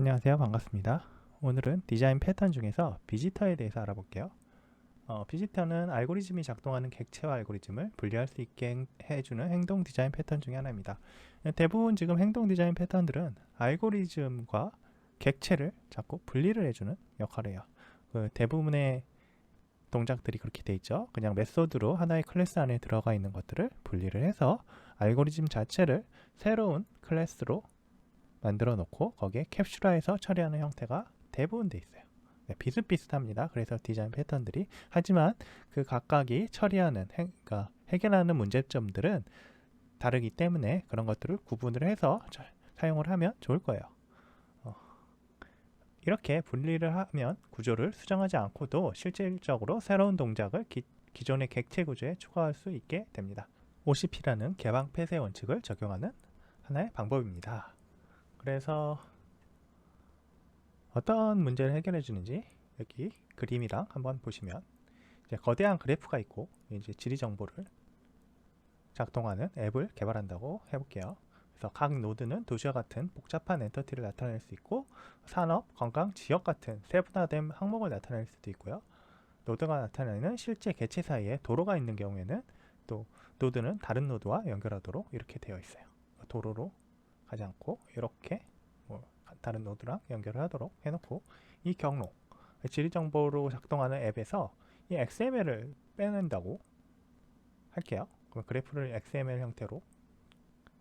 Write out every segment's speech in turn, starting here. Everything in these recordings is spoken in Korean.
안녕하세요. 반갑습니다. 오늘은 디자인 패턴 중에서 비지터에 대해서 알아볼게요. 비지터는 알고리즘이 작동하는 객체화 알고리즘을 분리할 수 있게 해주는 행동 디자인 패턴 중에 하나입니다. 대부분 지금 행동 디자인 패턴들은 알고리즘과 객체를 자꾸 분리를 해주는 역할을 해요. 대부분의 동작들이 그렇게 돼 있죠. 그냥 메소드로 하나의 클래스 안에 들어가 있는 것들을 분리를 해서 알고리즘 자체를 새로운 클래스로 만들어 놓고 거기에 캡슐화해서 처리하는 형태가 대부분 돼 있어요. 네, 비슷비슷합니다. 그래서 디자인 패턴들이 하지만 그 각각이 처리하는 그러니까 해결하는 문제점들은 다르기 때문에 그런 것들을 구분을 해서 사용을 하면 좋을 거예요. 이렇게 분리를 하면 구조를 수정하지 않고도 실질적으로 새로운 동작을 기존의 객체 구조에 추가할 수 있게 됩니다. OCP라는 개방 폐쇄 원칙을 적용하는 하나의 방법입니다. 그래서 어떤 문제를 해결해 주는지 여기 그림이랑 한번 보시면 이제 거대한 그래프가 있고 이제 지리 정보를 작동하는 앱을 개발한다고 해볼게요. 그래서 각 노드는 도시와 같은 복잡한 엔터티를 나타낼 수 있고 산업, 건강, 지역 같은 세분화된 항목을 나타낼 수도 있고요. 노드가 나타내는 실제 개체 사이에 도로가 있는 경우에는 또 노드는 다른 노드와 연결하도록 이렇게 되어 있어요. 도로로 가지 않고 이렇게 뭐 다른 노드랑 연결을 하도록 해놓고 이 경로 지리 정보로 작동하는 앱에서 이 XML을 빼낸다고 할게요. 그럼 그래프를 XML 형태로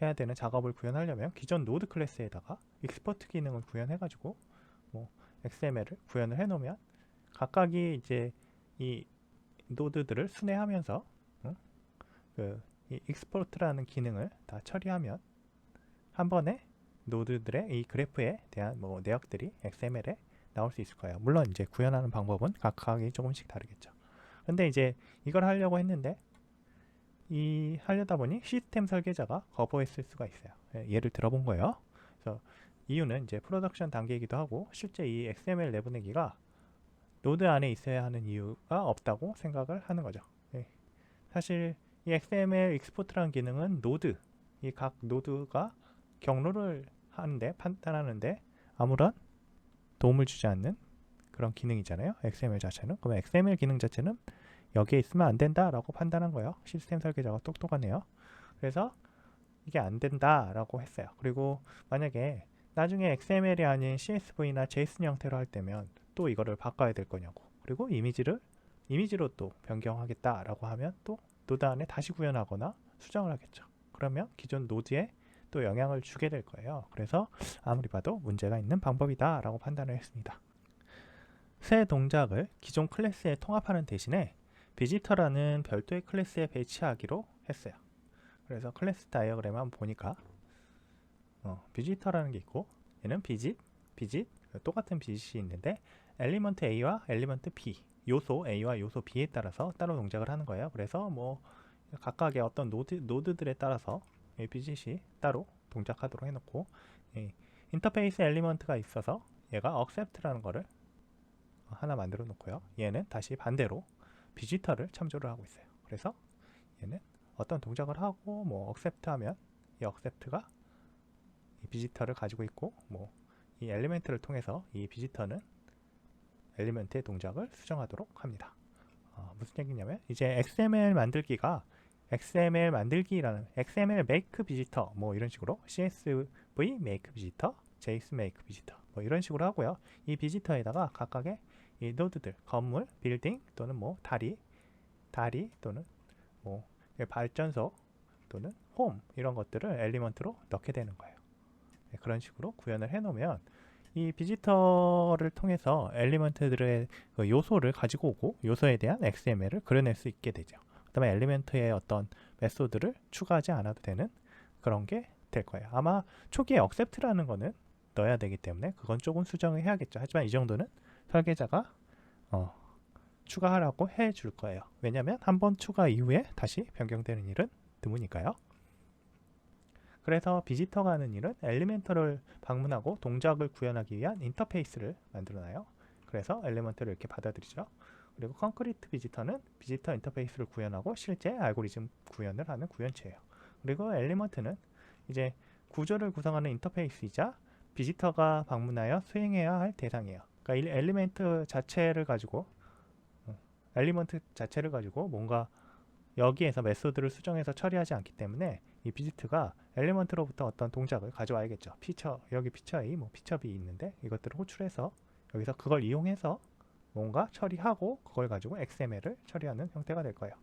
해야 되는 작업을 구현하려면 기존 노드 클래스에다가 익스포트 기능을 구현해가지고 뭐 XML을 구현을 해놓으면 각각이 이제 이 노드들을 순회하면서 이 익스포트라는 기능을 다 처리하면 한 번에 노드들의 이 그래프에 대한 뭐 내역들이 XML에 나올 수 있을 거예요. 물론 이제 구현하는 방법은 각각이 조금씩 다르겠죠. 근데 이제 이걸 하려고 했는데 이 하려다 보니 시스템 설계자가 거부했을 수가 있어요. 예를 들어본 거예요. 그래서 이유는 이제 프로덕션 단계이기도 하고 실제 이 XML 내보내기가 노드 안에 있어야 하는 이유가 없다고 생각을 하는 거죠. 사실 이 XML 익스포트라는 기능은 노드, 이 각 노드가 경로를 하는데 판단하는데 아무런 도움을 주지 않는 그런 기능이잖아요. XML 자체는. 그럼 XML 기능 자체는 여기에 있으면 안 된다라고 판단한 거예요. 시스템 설계자가 똑똑하네요. 그래서 이게 안 된다라고 했어요. 그리고 만약에 나중에 XML이 아닌 CSV나 JSON 형태로 할 때면 또 이거를 바꿔야 될 거냐고. 그리고 이미지로 또 변경하겠다라고 하면 또 노드 안에 다시 구현하거나 수정을 하겠죠. 그러면 기존 노드에 또 영향을 주게 될 거예요. 그래서 아무리 봐도 문제가 있는 방법이다 라고 판단을 했습니다. 새 동작을 기존 클래스에 통합하는 대신에 비지터라는 별도의 클래스에 배치하기로 했어요. 그래서 클래스 다이어그램 한번 보니까 비지터라는 게 있고 얘는 비짓, 똑같은 비짓이 있는데 엘리먼트 A와 엘리먼트 B, 요소 A와 요소 B에 따라서 따로 동작을 하는 거예요. 그래서 뭐 각각의 어떤 노드들에 따라서 비짓이 따로 동작하도록 해놓고 인터페이스 엘리먼트가 있어서 얘가 accept라는 거를 하나 만들어 놓고요. 얘는 다시 반대로 비지터를 참조를 하고 있어요. 그래서 얘는 어떤 동작을 하고 뭐 accept 하면 이 accept가 이 비지터를 가지고 있고 뭐 이 엘리멘트를 통해서 이 비지터는 엘리멘트의 동작을 수정하도록 합니다. 무슨 얘기냐면 이제 XML 만들기가 XML 만들기라는 XML make visitor 뭐 이런 식으로 CSV make visitor, JS make visitor 뭐 이런 식으로 하고요. 이 비지터에다가 각각의 이 노드들 건물, 빌딩 또는 뭐 다리 또는 뭐 발전소 또는 홈 이런 것들을 엘리먼트로 넣게 되는 거예요. 그런 식으로 구현을 해놓으면 이 비지터를 통해서 엘리먼트들의 그 요소를 가지고 오고 요소에 대한 XML을 그려낼 수 있게 되죠. 그 다음에 엘리먼트의 어떤 메소드를 추가하지 않아도 되는 그런 게 될 거예요. 아마 초기에 accept라는 거는 넣어야 되기 때문에 그건 조금 수정을 해야겠죠. 하지만 이 정도는 설계자가 추가하라고 해줄 거예요. 왜냐하면 한번 추가 이후에 다시 변경되는 일은 드무니까요. 그래서 비지터가 하는 일은 엘리멘터를 방문하고 동작을 구현하기 위한 인터페이스를 만들어놔요. 그래서 엘리먼트를 이렇게 받아들이죠. 그리고 컨크리트 비지터는 비지터 인터페이스를 구현하고 실제 알고리즘 구현을 하는 구현체예요. 그리고 엘리먼트는 이제 구조를 구성하는 인터페이스이자 비지터가 방문하여 수행해야 할 대상이에요. 그러니까 엘리먼트 자체를 가지고 뭔가 여기에서 메소드를 수정해서 처리하지 않기 때문에 이 비지트가 엘리먼트로부터 어떤 동작을 가져와야겠죠. 여기 피처 A, 뭐 피처 B 있는데 이것들을 호출해서 여기서 그걸 이용해서 뭔가 처리하고 그걸 가지고 XML을 처리하는 형태가 될 거예요.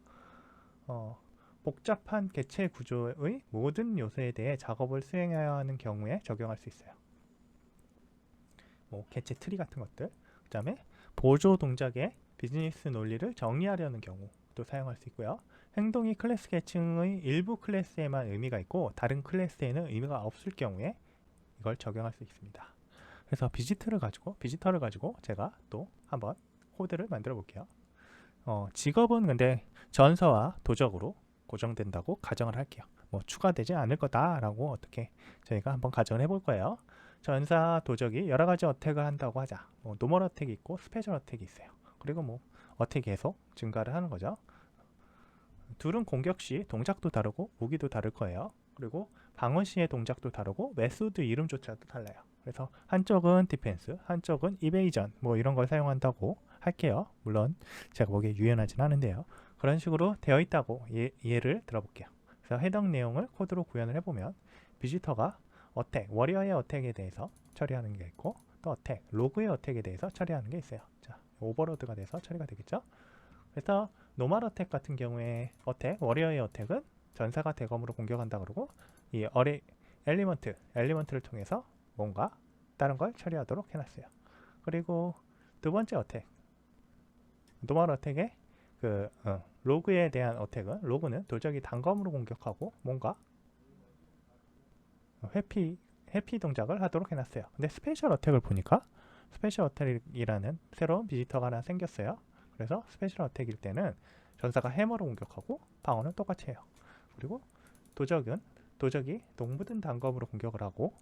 복잡한 개체 구조의 모든 요소에 대해 작업을 수행해야 하는 경우에 적용할 수 있어요. 뭐 개체 트리 같은 것들, 그 다음에 보조 동작의 비즈니스 논리를 정의하려는 경우도 사용할 수 있고요. 행동이 클래스 계층의 일부 클래스에만 의미가 있고 다른 클래스에는 의미가 없을 경우에 이걸 적용할 수 있습니다. 그래서 비지터를 가지고 제가 또 한번 코드를 만들어 볼게요. 직업은 근데 전서와 도적으로 고정된다고 가정을 할게요. 뭐 추가되지 않을 거다라고 어떻게 저희가 한번 가정을 해볼 거예요. 전사 도적이 여러 가지 어택을 한다고 하자. 뭐 노멀 어택이 있고 스페셜 어택이 있어요. 그리고 뭐 어택이 계속 증가를 하는 거죠. 둘은 공격 시 동작도 다르고 무기도 다를 거예요. 그리고 방어 시의 동작도 다르고 메소드 이름조차도 달라요. 그래서 한쪽은 디펜스, 한쪽은 이베이전 뭐 이런 걸 사용한다고 할게요. 물론 제가 보기에 유연하진 않은데요. 그런 식으로 되어 있다고 예를 들어볼게요. 그래서 해당 내용을 코드로 구현을 해보면 비지터가 어택, 워리어의 어택에 대해서 처리하는 게 있고 또 어택, 로그의 어택에 대해서 처리하는 게 있어요. 자, 오버로드가 돼서 처리가 되겠죠. 그래서 노멀 어택 같은 경우에 워리어의 어택은 전사가 대검으로 공격한다 그러고 이 엘리먼트를 통해서 뭔가 다른 걸 처리하도록 해놨어요. 그리고 두 번째 어택, 노멀 어택의 로그에 대한 어택은 로그는 도적이 단검으로 공격하고 뭔가 회피 동작을 하도록 해놨어요. 근데 스페셜 어택을 보니까 스페셜 어택이라는 새로운 비지터가 하나 생겼어요. 그래서 스페셜 어택일 때는 전사가 해머로 공격하고 방어는 똑같이 해요. 그리고 도적이 동부든 단검으로 공격을 하고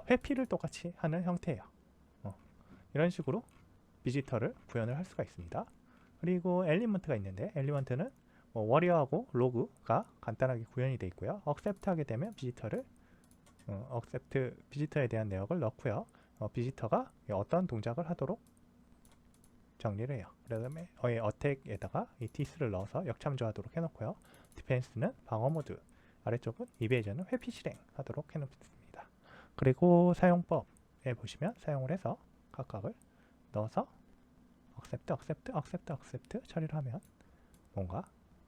회피를 똑같이 하는 형태예요. 이런 식으로 비지터를 구현을 할 수가 있습니다. 그리고 엘리먼트가 있는데 엘리먼트는 워리어하고 로그가 간단하게 구현이 되어 있고요. 억셉트 하게 되면 비지터에 대한 내역을 넣고요. 비지터가 어떤 동작을 하도록 정리를 해요. 그 다음에 어택에다가 이 디스를 넣어서 역참조하도록 해놓고요. 디펜스는 방어 모드, 아래쪽은 이베이전은 회피 실행하도록 해놓습니다. 그리고 사용법에 보시면 사용을 해서 각각을 넣어서 accept 처리를 하면 뭔가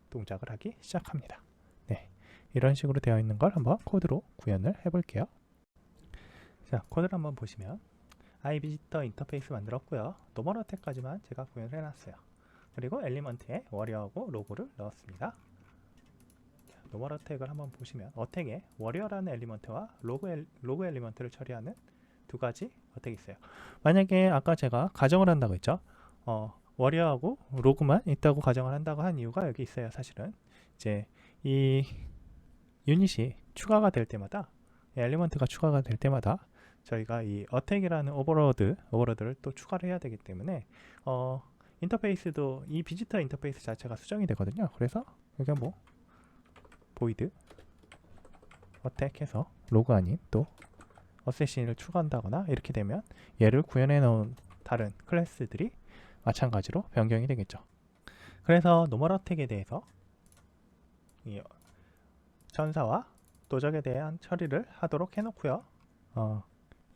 동작을 하기 시작합니다. 네, 이런 식으로 되어 있는 걸 한번 코드로 구현을 해볼게요. 자, 코드를 한번 보시면 iVisitor 인터페이스 만들었고요. 노멀 어택까지만 제가 구현을 해놨어요. 그리고 엘리먼트에 워리어하고 로고를 넣었습니다. 노멀 어택을 한번 보시면 어택에 워리어라는 엘리먼트와 로그 엘리먼트를 처리하는 두 가지 어택이 있어요. 만약에 아까 제가 가정을 한다고 했죠. 워리어하고 로그만 있다고 가정을 한다고 한 이유가 여기 있어요. 사실은 이제 이 유닛이 추가가 될 때마다 엘리먼트가 추가가 될 때마다 저희가 이 어택이라는 오버로드를 또 추가를 해야 되기 때문에 인터페이스도 이 비지터 인터페이스 자체가 수정이 되거든요. 그래서 여기가 뭐 보이드 어택해서 로그 아닌 또 어세신을 추가한다거나 이렇게 되면 얘를 구현해 놓은 다른 클래스들이 마찬가지로 변경이 되겠죠. 그래서 노멀 어택에 대해서 이 전사와 도적에 대한 처리를 하도록 해놓고요.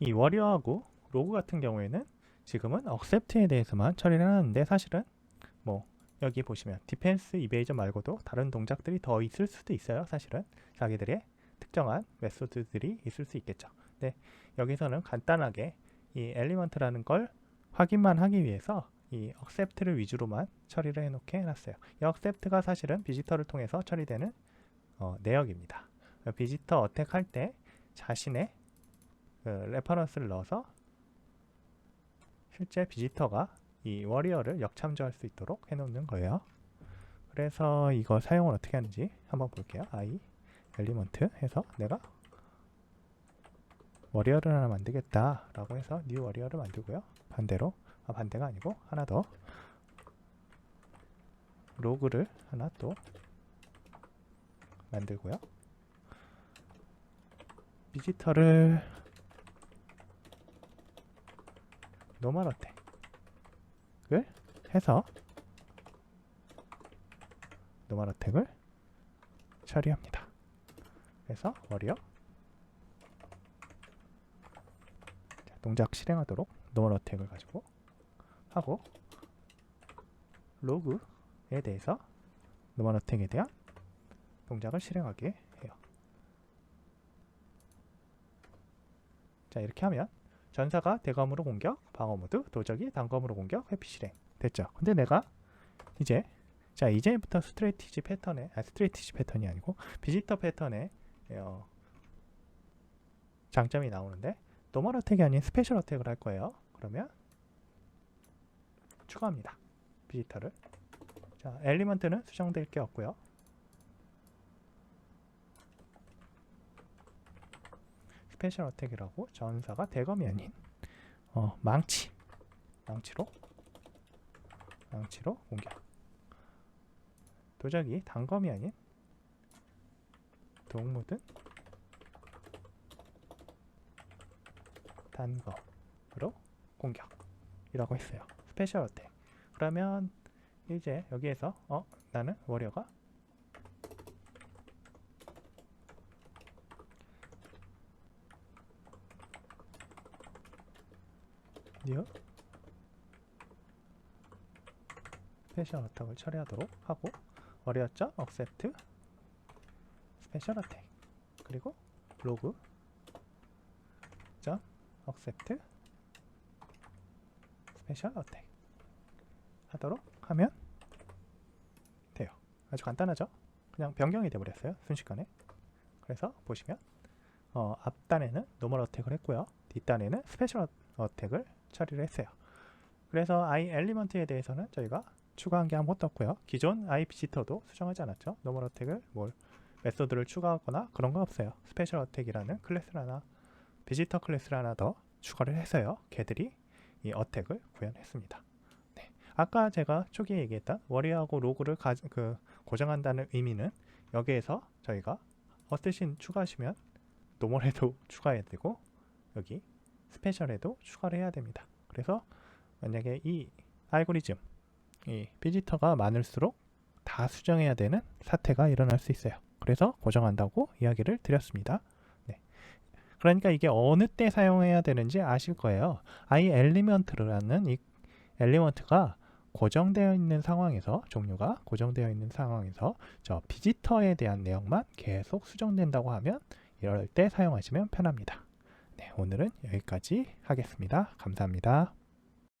이 워리어하고 로그 같은 경우에는 지금은 accept에 대해서만 처리를 하는데 사실은 뭐 여기 보시면 디펜스 이베이저 말고도 다른 동작들이 더 있을 수도 있어요. 사실은 자기들의 특정한 메소드들이 있을 수 있겠죠. 근데 여기서는 간단하게 이 엘리먼트라는 걸 확인만 하기 위해서 이 accept를 위주로만 처리를 해놓게 해놨어요. 이 accept가 사실은 비지터를 통해서 처리되는 내역입니다. 비지터 어택 할 때 자신의 레퍼런스를 넣어서 실제 비지터가 이 워리어를 역참조할 수 있도록 해놓는 거예요. 그래서 이거 사용을 어떻게 하는지 한번 볼게요. i 엘리먼트 해서 내가 워리어를 하나 만들겠다 라고 해서 new 워리어를 만들고요. 반대로 반대가 아니고 하나 더 로그를 하나 또 만들고요. 비지터를 노멀 어택을 해서 노멀 어택을 처리합니다. 그래서 워리어 동작 실행하도록 노멀 어택을 가지고 하고 로그에 대해서 노멀 어택에 대한 동작을 실행하게 해요. 자, 이렇게 하면 전사가 대검으로 공격, 방어 모드, 도적이 단검으로 공격, 회피 실행 됐죠. 근데 내가 이제 자, 이제부터 스트레티지 패턴에 스트레티지 패턴이 아니고 비지터 패턴에 장점이 나오는데 노멀 어택이 아닌 스페셜 어택을 할 거예요. 그러면 추가합니다. 비지터를. 자, 엘리먼트는 수정될 게 없고요. 스페셜 어택이라고 전사가 대검이 아닌 망치로 공격. 도적이 단검이 아닌 동무든 단검으로 공격이라고 했어요. 스페셜 어택. 그러면 이제 여기에서 나는 워리어가 뉴 스페셜 어택을 처리하도록 하고 워리어.accept 스페셜 어택 그리고 로그.accept 스페셜 어택 하도록 하면 돼요. 아주 간단하죠? 그냥 변경이 되어버렸어요. 순식간에. 그래서 보시면 앞단에는 노멀 어택을 했고요. 뒷단에는 스페셜 어택을 처리를 했어요. 그래서 i 엘리먼트에 대해서는 저희가 추가한 게 아무것도 없고요. 기존 i 비지터도 수정하지 않았죠. 노멀 어택을 메소드를 추가하거나 그런 거 없어요. 스페셜 어택이라는 클래스를 하나, 비지터 클래스를 하나 더 추가를 해서요. 걔들이 이 어택을 구현했습니다. 네. 아까 제가 초기에 얘기했던 워리어하고 로그를 고정한다는 의미는 여기에서 저희가 어쌔신 추가하시면 노멀에도 추가해야 되고 여기 스페셜에도 추가를 해야 됩니다. 그래서 만약에 이 알고리즘 이 비지터가 많을수록 다 수정해야 되는 사태가 일어날 수 있어요. 그래서 고정한다고 이야기를 드렸습니다. 네. 그러니까 이게 어느 때 사용해야 되는지 아실 거예요. i 엘리먼트라는 이 엘리먼트가 고정되어 있는 상황에서 종류가 고정되어 있는 상황에서 저 비지터에 대한 내용만 계속 수정된다고 하면 이럴 때 사용하시면 편합니다. 네, 오늘은 여기까지 하겠습니다. 감사합니다.